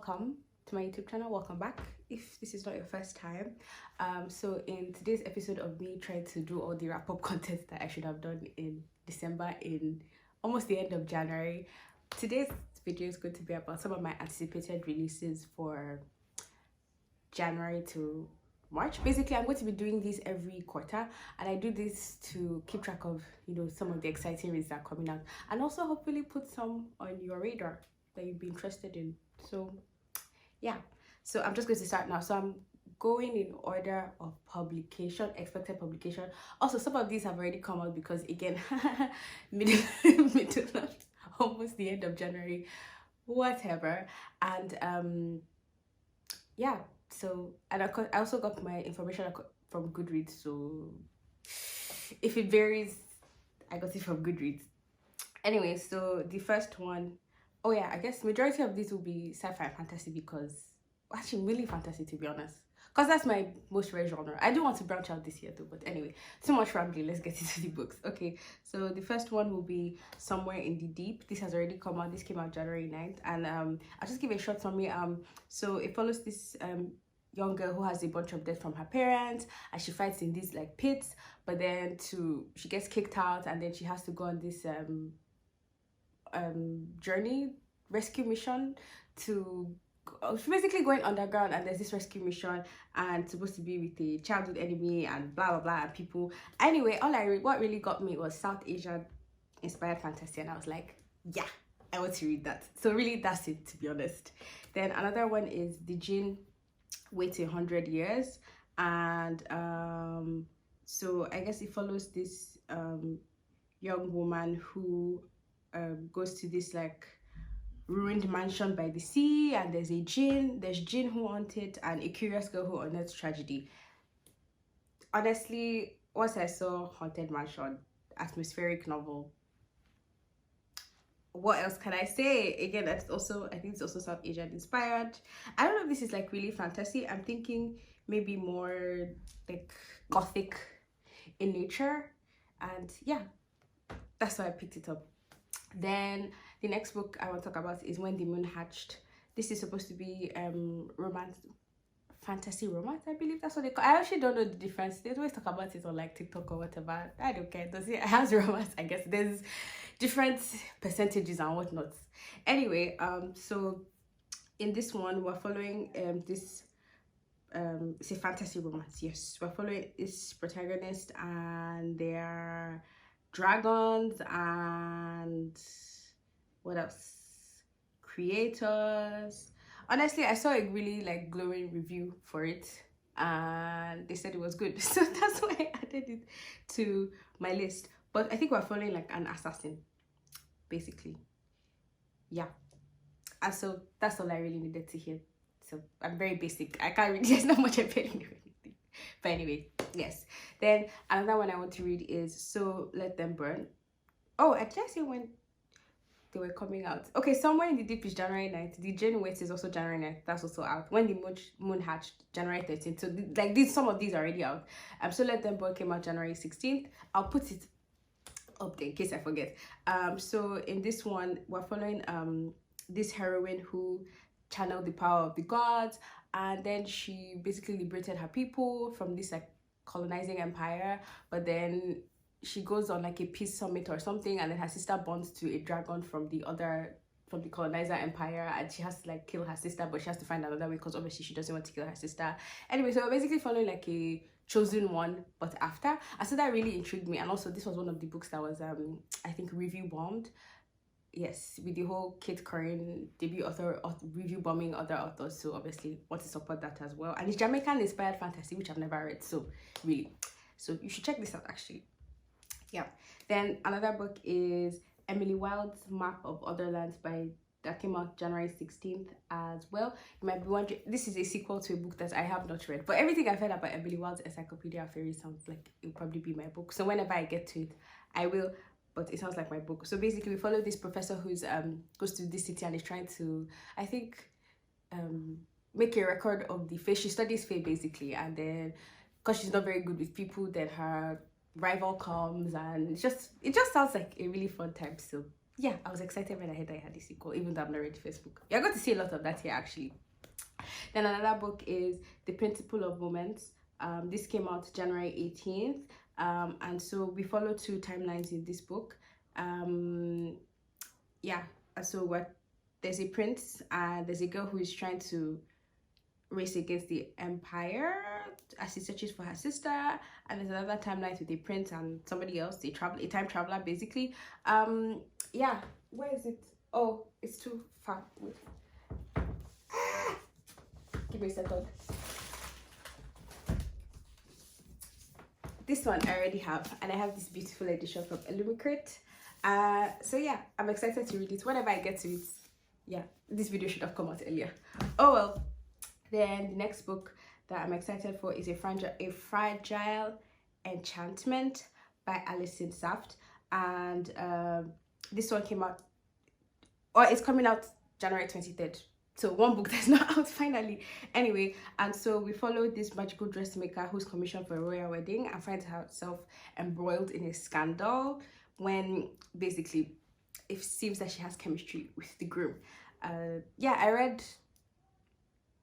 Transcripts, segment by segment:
welcome to my YouTube channel. Welcome back if this is not your first time. So in today's episode of me trying to do all the wrap-up content that I should have done in December, in almost the end of January, today's video is going to be about some of my anticipated releases for January to March. Basically, I'm going to be doing this every quarter, and I do this to keep track of, some of the exciting releases that are coming out, and also hopefully put some on your radar that you'd be interested in. So yeah, so I'm just going to start now. So I'm going in order of publication, expected publication. Also, some of these have already come out because, again, middle of almost the end of January, whatever. And yeah, so, and I also got my information from Goodreads, so if it varies, I got it from Goodreads. Anyway, so the first one, oh yeah, I guess majority of these will be sci-fi fantasy, because actually really fantasy, to be honest, because that's my most read genre. I do want to branch out this year though, but anyway, too much rambling, let's get into the books. Okay, so the first one will be Somewhere in the Deep. This has already come out. This came out January 9th, and I'll just give a short summary. So it follows this young girl who has a bunch of debt from her parents, and she fights in these like pits, but then she gets kicked out, and then she has to go on this journey, rescue mission to she's basically going underground, and there's this rescue mission, and supposed to be with a childhood enemy and blah blah blah and people. Anyway, what really got me was South Asian inspired fantasy, and I was like, yeah, I want to read that. So really, that's it, to be honest. Then another one is The Djinn Wait 100 Years, and so I guess it follows this young woman who goes to this like ruined mansion by the sea, and there's jinn who haunt it, and a curious girl who unearths tragedy. Honestly, once I saw Haunted Mansion, atmospheric novel, what else can I say? Again, that's also, I think it's also South Asian inspired. I don't know if this is like really fantasy. I'm thinking maybe more like gothic in nature, and yeah, that's why I picked it up. Then the next book I want to talk about is When the Moon Hatched. This is supposed to be fantasy romance, I believe that's what they call it. I actually don't know the difference. They always talk about it on like TikTok or whatever. I don't care. Does it has romance? I guess there's different percentages and whatnot. Anyway, so in this one we're following this it's a fantasy romance. Yes, we're following this protagonist, and they're dragons and what else, creators. Honestly, I saw a really like glowing review for it, and they said it was good, so that's why I added it to my list. But I think we're following like an assassin, basically. Yeah, and so that's all I really needed to hear. So I'm very basic. I can't read. There's not much I'm telling you anything. But anyway, yes. Then another one I want to read is So Let Them Burn. Oh, I did I say when they were coming out? Okay, Somewhere in the Deep is January 9th. The Djinn Wait is also January 9th. That's also out. When the Moon Hatched, January 13th. So like these, some of these are already out. So Let Them Burn came out January 16th. I'll put it up there in case I forget. So in this one, we're following this heroine who channeled the power of the gods, and then she basically liberated her people from this like colonizing empire, but then she goes on like a peace summit or something, and then her sister bonds to a dragon from the colonizer empire, and she has to like kill her sister, but she has to find another way because obviously she doesn't want to kill her sister. Anyway, so we're basically following like a chosen one, but after. And so that really intrigued me, and also this was one of the books that was I think review bombed. Yes, with the whole Kate Curran debut author review bombing other authors, so obviously want to support that as well. And it's Jamaican inspired fantasy, which I've never read, so really, so you should check this out actually. Yeah. Then another book is Emily Wilde's Map of Other Lands that came out January 16th as well. You might be wondering, this is a sequel to a book that I have not read, but everything I've heard about Emily Wilde's Encyclopedia of Fairy sounds like it'll probably be my book, so whenever I get to it I will, but it sounds like my book. So basically we follow this professor who's goes to this city and is trying to, I think, make a record of the fae. She studies fae basically, and then because she's not very good with people, then her rival comes, and it just sounds like a really fun time. So yeah, I was excited when I heard I had a sequel, even though I'm not ready for this book. You're going to see a lot of that here, actually. Then another book is The Principle of Moments. This came out January 18th. And so we follow two timelines in this book. Yeah, so what there's a prince and there's a girl who is trying to race against the empire as she searches for her sister, and there's another timeline with a prince and somebody else, a time traveler basically. Yeah, where is it? Oh, it's too far. Wait. Give me a second. This one I already have, and I have this beautiful edition from Illumicrate. So yeah, I'm excited to read it. Whenever I get to it, yeah, this video should have come out earlier. Oh well. Then the next book that I'm excited for is A Fragile Enchantment by Alison Saft. And this one came out, or it's coming out January 23rd. So one book that's not out finally. Anyway, and so we follow this magical dressmaker who's commissioned for a royal wedding and finds herself embroiled in a scandal when basically it seems that she has chemistry with the groom. Yeah, I read,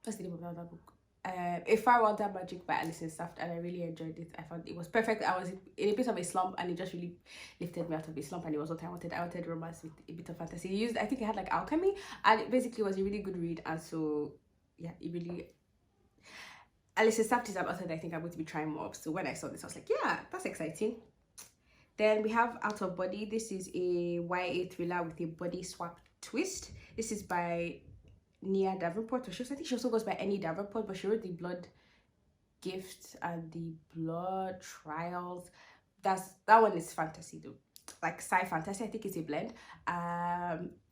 what's the name of that book? A Far Wilder Magic by Alison Saft, and I really enjoyed it. I found it was perfect. I was in a bit of a slump, and it just really lifted me out of a slump, and it was what I wanted. I wanted romance with a bit of fantasy. I think it had like alchemy, and it basically was a really good read. And so, yeah, it really. Alison Saft is an author that I think I'm going to be trying more of. So when I saw this, I was like, yeah, that's exciting. Then we have Out of Body. This is a YA thriller with a body swap twist. This is by Nia Davenport, I think she also goes by Annie Davenport, but she wrote The Blood Gift and The Blood Trials. That one is fantasy though, like sci fantasy. I think it's a blend.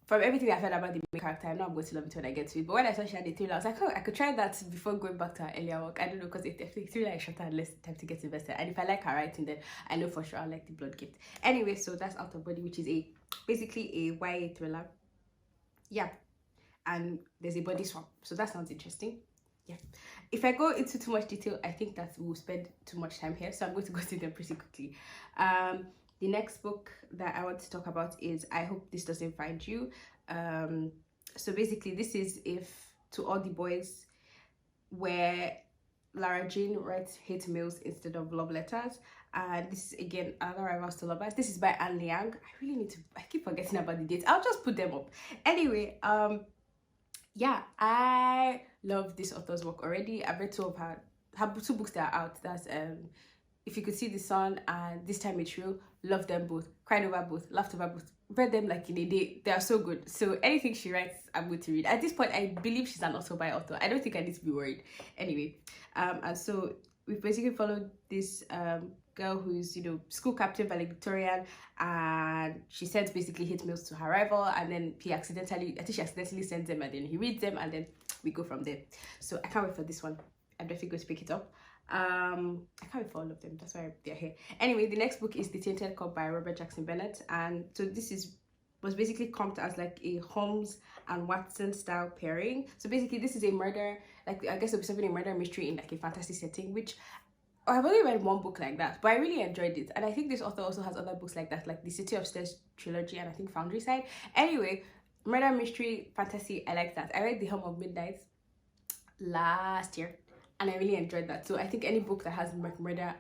From everything I've heard about the main character, I know I'm going to love it when I get to it. But when I saw she had a thriller, I was like, oh, I could try that before going back to her earlier work. I don't know, because if the thriller is shorter and less time to get invested, and if I like her writing, then I know for sure I like The Blood Gift. Anyway, so that's Out of Body, which is basically a YA thriller. Yeah. And there's a body swap, so that sounds interesting. Yeah, if I go into too much detail, I think that we'll spend too much time here, so I'm going to go through them pretty quickly. The next book that I want to talk about is I Hope This Doesn't Find You. So basically this is If To All the Boys, where Lara Jean writes hate mails instead of love letters. And this is again another Rivals to Lovers. This is by Anne Liang. I keep forgetting about the dates. I'll just put them up anyway. Yeah, I love this author's work already. I've read two of her two books that are out. That's If You Could See the Sun and This Time It's Real. Love them both, cried over both, laughed over both, read them like in a day. They are so good. So anything she writes, I'm going to read. At this point, I believe she's an author. I don't think I need to be worried. Anyway, and so we've basically followed this girl who's, school captain valedictorian, and she sends basically hate mails to her rival, and then she accidentally sends them, and then he reads them, and then we go from there. So I can't wait for this one. I'm definitely going to pick it up. I can't wait for all of them. That's why they're here. Anyway, the next book is The Tainted Cup by Robert Jackson Bennett, and so this was basically comped as like a Holmes and Watson style pairing. So basically this is a murder, like I guess it'll be something, a murder mystery in like a fantasy setting, which I've only read one book like that, but I really enjoyed it. And I think this author also has other books like that, like the City of Stairs trilogy and I think Foundry Side. Anyway, murder mystery fantasy, I like that. I read The Helm of Midnight last year and I really enjoyed that. So I think any book that has a murder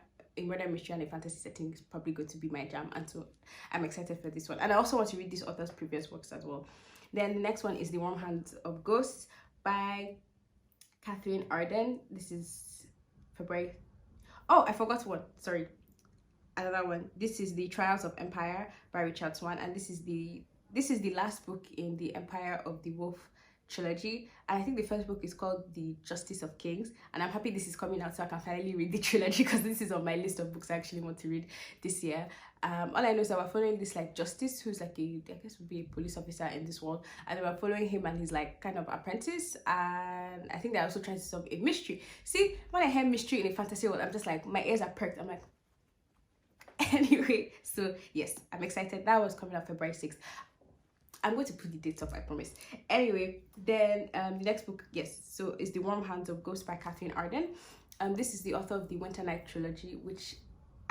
mystery and a fantasy setting is probably going to be my jam, and so I'm excited for this one. And I also want to read this author's previous works as well. Then the next one is The Warm Hands of Ghosts by Catherine Arden. This is February. Oh, I forgot one. Sorry. Another one. This is The Trials of Empire by Richard Swan, and this is the last book in the Empire of the Wolf trilogy, and I think the first book is called The Justice of Kings, and I'm happy this is coming out so I can finally read the trilogy, because this is on my list of books I actually want to read this year. All I know is that we're following this like Justice, who's like I guess would be a police officer in this world, and then we're following him and his like kind of apprentice, and I think they're also trying to solve a mystery. See, when I hear mystery in a fantasy world, I'm just like, my ears are perked. I'm like, anyway, so yes, I'm excited. That was coming out February 6th. I'm going to put the dates up, I promise. Anyway, then the next book, yes, so is The Warm Hands of Ghosts by Catherine Arden. This is the author of the Winter Night trilogy, which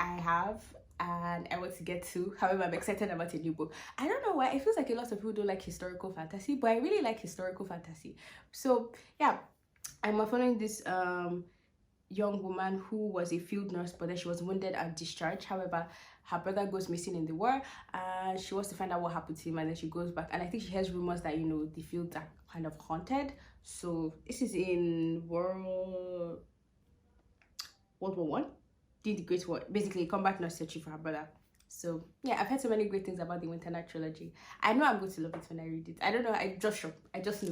I have, and I want to get to. However, I'm excited about a new book. I don't know why, it feels like a lot of people don't like historical fantasy, but I really like historical fantasy. So yeah, I'm following this young woman who was a field nurse, but then she was wounded and discharged. However, her brother goes missing in the war, and she wants to find out what happened to him, and then she goes back. And I think she hears rumors that, you know, the fields are kind of haunted. So this is in World War I, did the Great War, basically combat nurse searching for her brother. So yeah, I've heard so many great things about the Winter Night trilogy. I know I'm going to love it when I read it. I don't know, I just know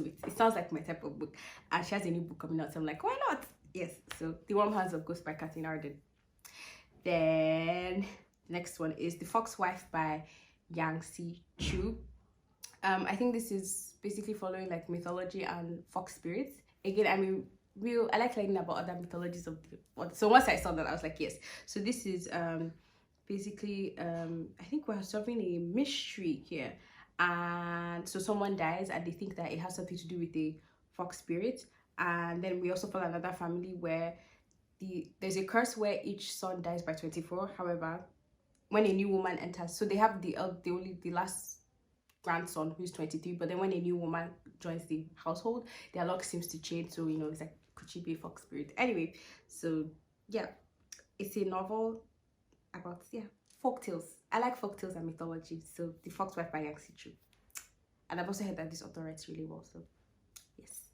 it. It sounds like my type of book. And she has a new book coming out, so I'm like, why not? Yes. So The Warm Hands of Ghost by Kathleen Arden. Then the next one is The Fox Wife by Yang Si Chu. I think this is basically following like mythology and fox spirits. Again, I like learning about other mythologies of the world. So once I saw that, I was like, yes. So this is basically I think we're solving a mystery here, and so someone dies and they think that it has something to do with the fox spirit. And then we also follow another family where there's a curse where each son dies by 24. However, when a new woman enters, so they have the last grandson who's 23, but then when a new woman joins the household, their luck seems to change. So, you know, it's like, could she be a fox spirit? Anyway, so yeah, it's a novel about, yeah, folk tales. I like folk tales and mythology. So The Fox Wife by Yang Si Chu. And I've also heard that this author writes really well, so yes.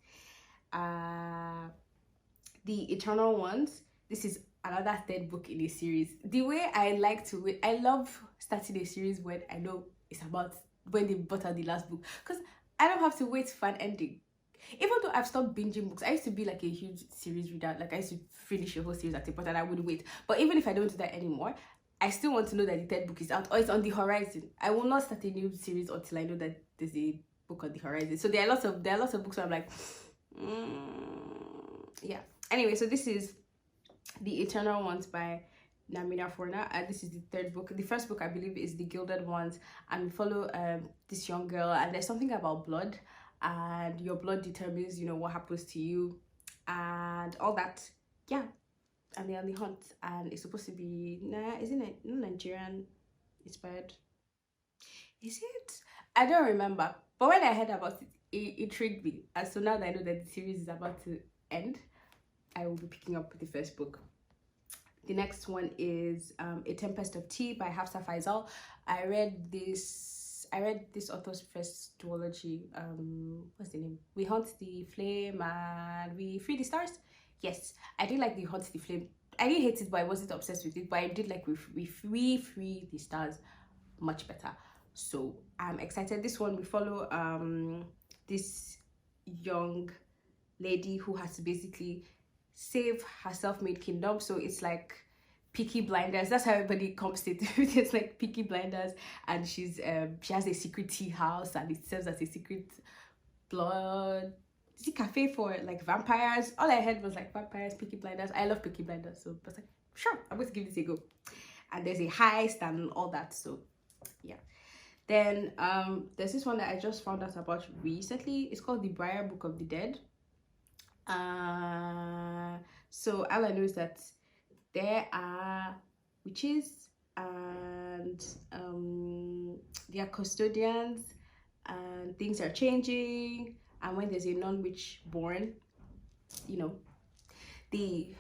The Eternal Ones, this is another third book in a series. The way I like to wait, I love starting a series when I know it's about when they brought out the last book, because I don't have to wait for an ending. Even though I've stopped binging books, I used to be like a huge series reader. Like I used to finish a whole series at a point and I would wait. But even if I don't do that anymore, I still want to know that the third book is out or it's on the horizon. I will not start a new series until I know that there's a book on the horizon. So there are lots of books where I'm like, yeah. Anyway, so this is The Eternal Ones by Namina Forna, and this is the third book. The first book, I believe, is The Gilded Ones, and we follow this young girl, and there's something about blood, and your blood determines, you know, what happens to you and all that. Yeah. And they're on the hunt, and it's supposed to be, isn't it Nigerian inspired? Is it? I don't remember, but when I heard about it, it intrigued me, and so now that I know that the series is about to end, I will be picking up the first book. The next one is A Tempest of Tea by Hafsa Faisal. I read this author's first duology. What's the name? We Hunt the Flame and We Free the Stars. Yes, I did like the Hunt the Flame. I didn't hate it, but I wasn't obsessed with it. But I did like We Free the Stars much better. So I'm excited. This one we follow this young lady who has to basically save her self-made kingdom. So it's like Peaky Blinders. That's how everybody comes to it. It's like Peaky Blinders, and she has a secret tea house, and it serves as a secret blood cafe for like vampires. All I heard was like vampires, Peaky Blinders. I love Peaky Blinders, so I was like, sure, I'm going to give this a go. And there's a heist and all that. So yeah. Then there's this one that I just found out about recently. It's called The Briar Book of the Dead. So all I know is that there are witches and they are custodians, and things are changing, and when there's a non-witch born, you know, the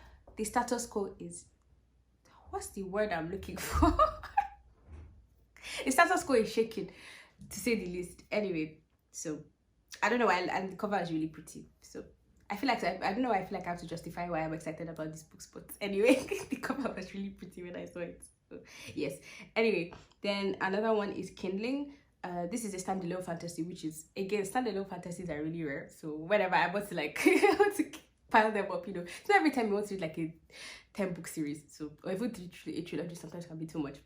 status quo is, what's the word I'm looking for? The status quo is shaking, to say the least. Anyway, so I don't know, and the cover is really pretty, so I feel like I don't know. I feel like I have to justify why I'm excited about these books, but anyway, the cover was really pretty when I saw it. So, yes. Anyway, then another one is Kindling. This is a standalone fantasy, which is, again, standalone fantasies are really rare. So whenever I want to like I want to pile them up, you know, it's not every time you want to read like a 10-book series. So or even a trilogy sometimes can be too much.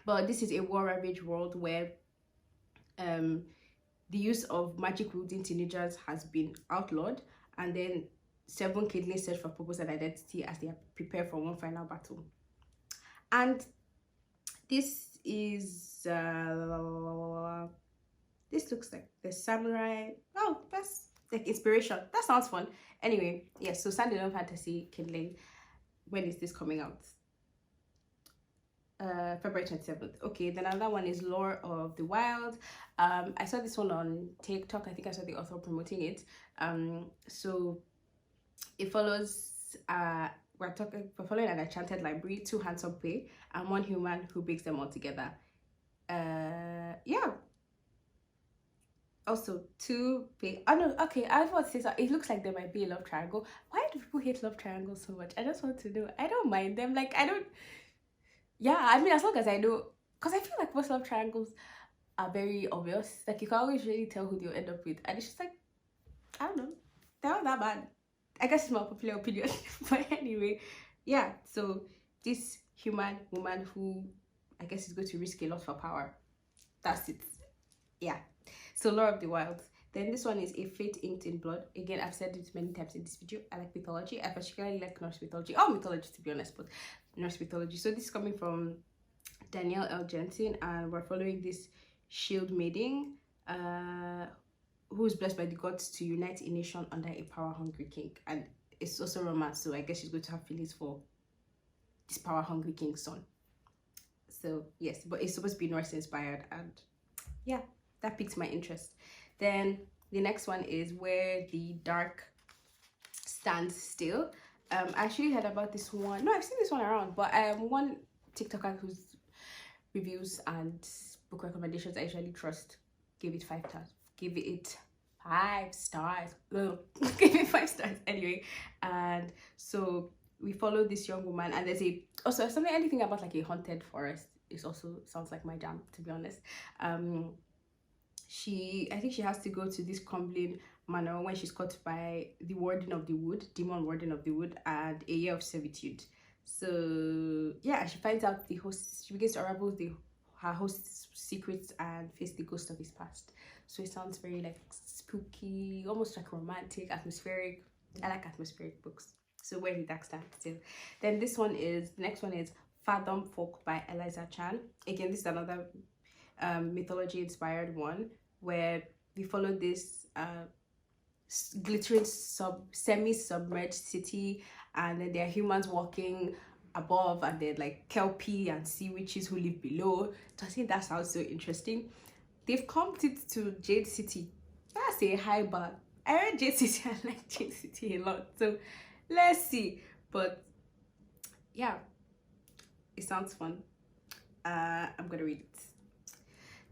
But this is a war-ravaged world where the use of magic wielding teenagers has been outlawed. And then 7 kidneys search for purpose and identity as they are prepared for one final battle. And this is this looks like the samurai. Oh, that's like inspiration. That sounds fun. Anyway, yes, so standalone fantasy, Kindling. When is this coming out? February 27th. Okay, then another one is Lore of the Wild. I saw this one on TikTok. I think I saw the author promoting it. So it follows we're following an enchanted library, two handsome fae, and one human who brings them all together. Yeah. Also, two fae. Oh no, okay. I want to say so. It looks like there might be a love triangle. Why do people hate love triangles so much? I just want to know. I don't mind them. Like I don't. Yeah, I mean, as long as I know, because I feel like most love triangles are very obvious. Like you can always really tell who they'll end up with, and it's just like I don't know, they're not that bad. I guess it's my popular opinion, but anyway, yeah. So this human woman who I guess is going to risk a lot for power. That's it. Yeah. So Lore of the Wild. Then this one is A Fate Inked in Blood. Again, I've said it many times in this video. I like mythology. I particularly like Norse mythology. Oh, mythology to be honest, but Norse mythology. So this is coming from Danielle L. Jensen, and we're following this shield maiden who is blessed by the gods to unite a nation under a power-hungry king. And it's also romance, so I guess she's going to have feelings for this power-hungry king's son. So yes, but it's supposed to be Norse inspired, and yeah, that piques my interest. Then the next one is Where the Dark Stands Still. I actually heard about this one. No, I've seen this one around, but one TikToker whose reviews and book recommendations I usually trust gave it 5 stars. Give it 5 stars. Give it 5 stars anyway. And so we follow this young woman, and there's also anything about like a haunted forest. It also sounds like my jam, to be honest. I think she has to go to this crumbling manor when she's caught by the Warden of the Wood, demon Warden of the Wood, and a year of servitude. So yeah, she finds out she begins to unravel her host's secrets and face the ghost of his past. So it sounds very like spooky, almost like romantic, atmospheric. I like atmospheric books. So Where the Dark Stands Still. Then the next one is Fathom Folk by Eliza Chan. Again, this is another mythology inspired one where we follow this glittering semi-submerged city, and then there are humans walking above, and then like kelpie and sea witches who live below. So I think that sounds so interesting. They've comped it to Jade City. That's a high bar. I read Jade City and like Jade City a lot, so let's see. But yeah, it sounds fun. I'm gonna read it.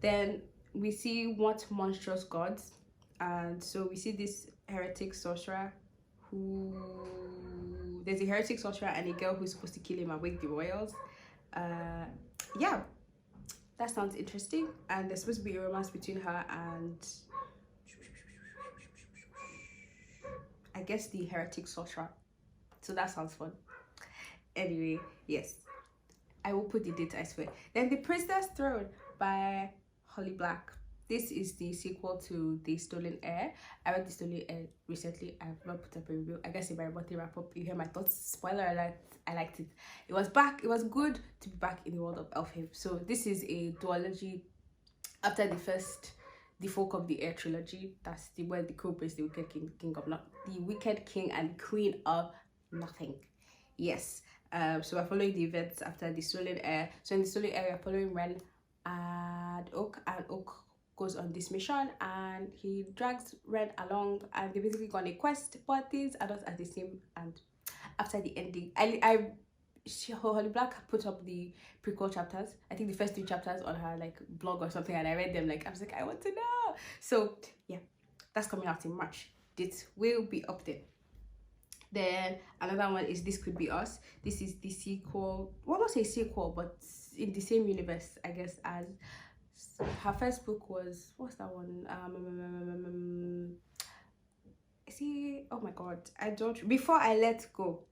Then we see What Monstrous Gods, and so we see this heretic sorcerer there's a heretic sorcerer and a girl who's supposed to kill him and wake the royals. Yeah, that sounds interesting, and there's supposed to be a romance between her and I guess the heretic sorcerer, so that sounds fun. Anyway, yes, I will put the date, I swear. Then The Princess Throne by Holly Black. This is the sequel to The Stolen Heir. I read The Stolen Heir recently. I've not put up a review. I guess if I want to wrap up, you hear my thoughts. Spoiler alert, I liked it. It was good to be back in the world of Elfhame. So this is a duology after the Folk of the Air trilogy. That's where the Crow is the Wicked King and Queen of Nothing. Yes. So we're following the events after The Stolen Heir. So in The Stolen Heir, we're following Ren and Oak goes on this mission, and he drags Ren along, and they basically go on a quest, but things are not as the same. And after the ending, Holly Black put up the prequel chapters, I think the first 3 chapters on her like blog or something, and I read them. Like I was like, I want to know. So yeah, that's coming out in March. It will be up there. Then another one is This Could Be Us. This is the sequel, well, not a sequel, but in the same universe, I guess, as her first book was, what's that one? See, oh my god, Before I Let Go.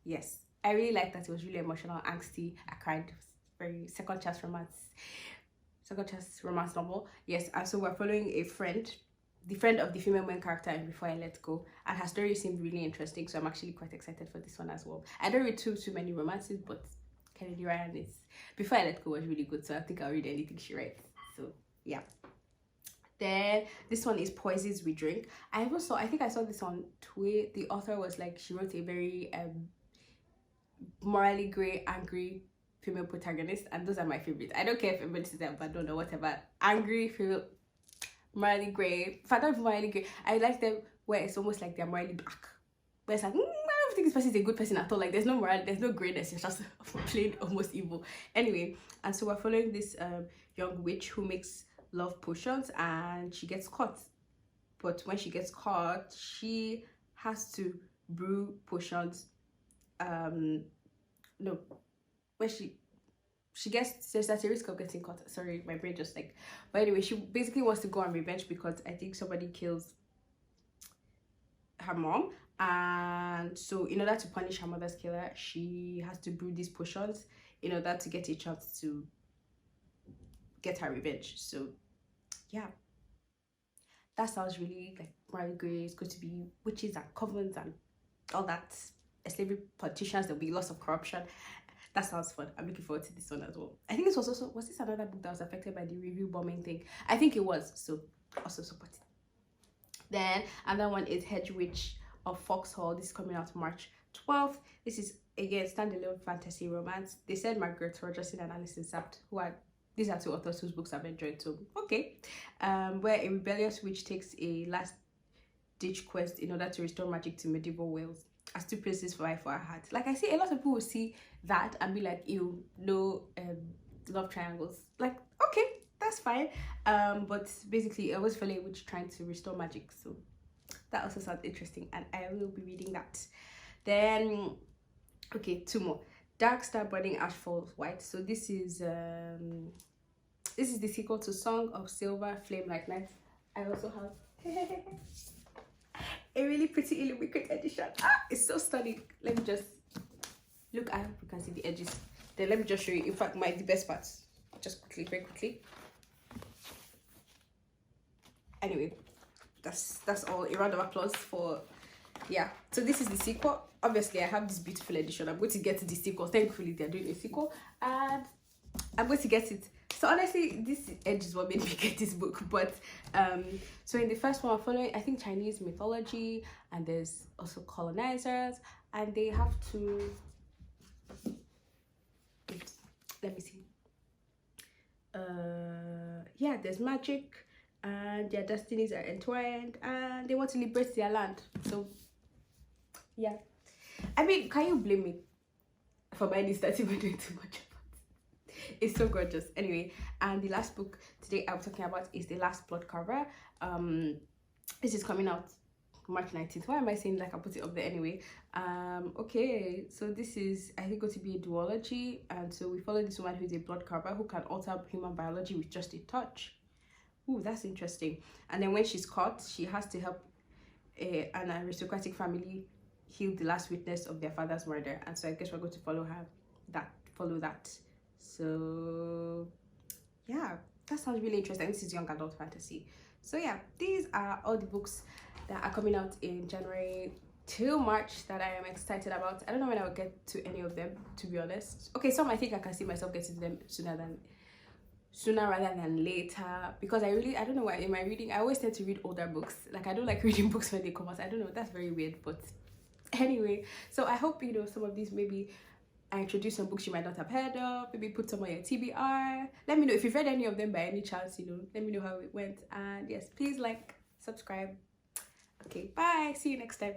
Yes, I really liked that. It was really emotional, angsty. I cried. Very second chance romance novel. Yes, and so we're following a friend, the friend of the female main character in Before I Let Go, and her story seemed really interesting, so I'm actually quite excited for this one as well. I don't read too many romances, but Kennedy Ryan is Before I Let Go was really good, so I think I'll read anything she writes. So yeah. Then this one is Poisons We Drink. I think I saw this on Twitter. The author was like, she wrote a very morally grey, angry female protagonists, and those are my favorites. I don't care if everybody says that, but don't know whatever. Angry female, morally grey. If I don't morally grey, I like them where it's almost like they're morally black. Where it's like, I don't think this person is a good person at all. Like there's no moral, there's no greyness. It's just plain almost evil. Anyway, and so we're following this young witch who makes love potions, and she gets caught. But when she gets caught, she has to brew potions. No, when she gets, there's a risk of getting caught. Sorry, my brain just like, but anyway, she basically wants to go on revenge because I think somebody kills her mom, and so in order to punish her mother's killer, she has to brew these potions in order to get a chance to get her revenge. So yeah, that sounds really like morally grey. It's going to be witches and covens and all that, slavery politicians. There'll be lots of corruption. That sounds fun. I'm looking forward to this one as well. I think this was also, was this another book that was affected by the review bombing thing? I think it was, so also support it. Then another one is Hedge Witch of Foxhall. This is coming out March 12th. This is again standalone fantasy romance. They said Margaret Rogerson and Alison Sapt, who are, these are two authors whose books I've enjoyed, so okay. Where a rebellious witch takes a last ditch quest in order to restore magic to medieval Wales as two princes fight for her heart. Like I see a lot of people will see that and be like, ew, no love triangles. Like, okay, that's fine. But basically I was feeling witch trying to restore magic, so that also sounds interesting, and I will be reading that. Then okay, two more. Dark Star Burning Ash Falls White. So this is the sequel to Song of Silver Flame Like Night. I also have a really pretty illuminated edition. It's so stunning. Let me just look. I hope you can see the edges. Then let me just show you, in fact, the best parts, just quickly, very quickly. Anyway, that's all. A round of applause for, yeah. So this is the sequel. Obviously I have this beautiful edition. I'm going to get the sequel. Thankfully they're doing a sequel, and I'm going to get it. So honestly, this edge is what made me get this book. But so in the first one, I'm following, I think, Chinese mythology, and there's also colonizers, and they have to, let me see, yeah, there's magic, and their destinies are entwined, and they want to liberate their land. So yeah, I mean, can you blame me for buying this that even doing too much? It's so gorgeous. Anyway, and the last book today I'm talking about is The Last Blood Cover. This is coming out March 19th. Why am I saying like I put it up there anyway? Okay, so this is, I think, going to be a duology, and so we follow this woman who's a blood carver who can alter human biology with just a touch. Ooh, that's interesting. And then when she's caught, she has to help an aristocratic family heal the last witness of their father's murder, and so I guess we're going to follow that. So yeah, that sounds really interesting. This is young adult fantasy. So yeah, these are all the books that are coming out in January till March that I am excited about. I don't know when I'll get to any of them, to be honest. Okay, some I think I can see myself getting to them sooner rather than later, because I don't know why in my reading I always tend to read older books. Like I don't like reading books when they come out. I don't know, that's very weird. But anyway, so I hope, you know, some of these, maybe I introduce some books you might not have heard of, maybe put some on your TBR. Let me know if you've read any of them by any chance, you know, let me know how it went. And yes, please like, subscribe. Okay, bye, see you next time.